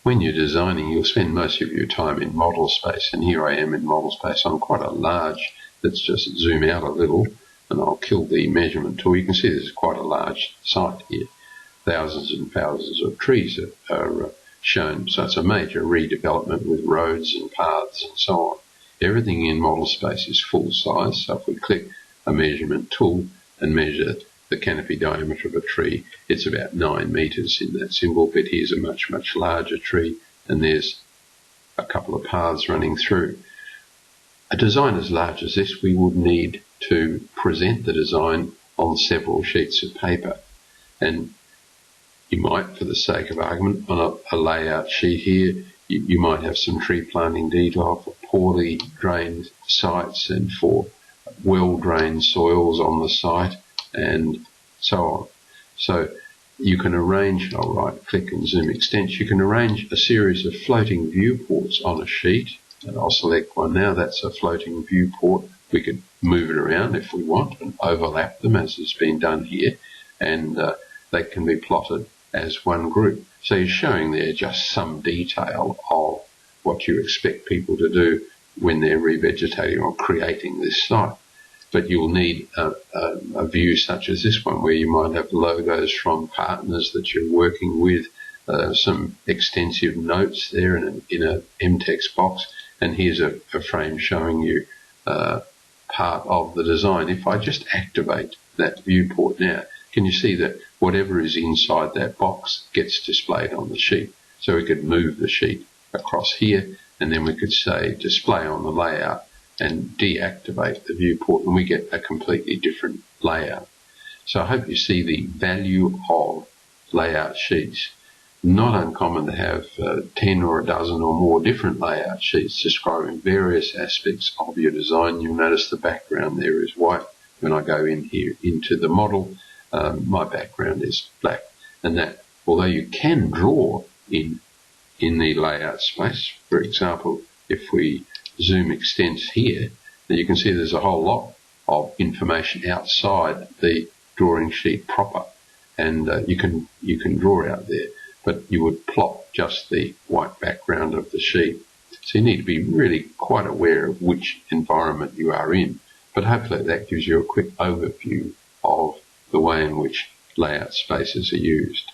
when you're designing, you'll spend most of your time in model space, and here I am in model space on quite a large. Let's just zoom out a little, and I'll kill the measurement tool. You can see this is quite a large site here. Thousands and thousands of trees are shown, so it's a major redevelopment with roads and paths and so on. Everything in model space is full size, so if we click a measurement tool and measure the canopy diameter of a tree, it's about 9 meters in that symbol, but here's a much, much larger tree, and there's a couple of paths running through. A design as large as this, we would need to present the design on several sheets of paper, and you might, for the sake of argument, on a layout sheet here, you might have some tree planting detail for poorly drained sites and for well-drained soils on the site, and so on. So you can arrange, I'll right-click and zoom extents, you can arrange a series of floating viewports on a sheet, and I'll select one now. That's a floating viewport. We could move it around if we want and overlap them, as has been done here, and they can be plotted as one group. So you're showing there just some detail of what you expect people to do when they're revegetating or creating this site. But you'll need a view such as this one, where you might have logos from partners that you're working with, some extensive notes there in a MText box, and here's a frame showing you part of the design. If I just activate that viewport now, can you see that whatever is inside that box gets displayed on the sheet? So we could move the sheet across here, and then we could say display on the layout and deactivate the viewport, and we get a completely different layout. So I hope you see the value of layout sheets. Not uncommon to have 10 or a dozen or more different layout sheets describing various aspects of your design. You'll notice the background there is white. When I go in here into the model, my background is black, and that, although you can draw in the layout space, for example, if we zoom extents here, then you can see there's a whole lot of information outside the drawing sheet proper, and you can draw out there, but you would plot just the white background of the sheet. So you need to be really quite aware of which environment you are in, but hopefully that gives you a quick overview of the way in which layout spaces are used.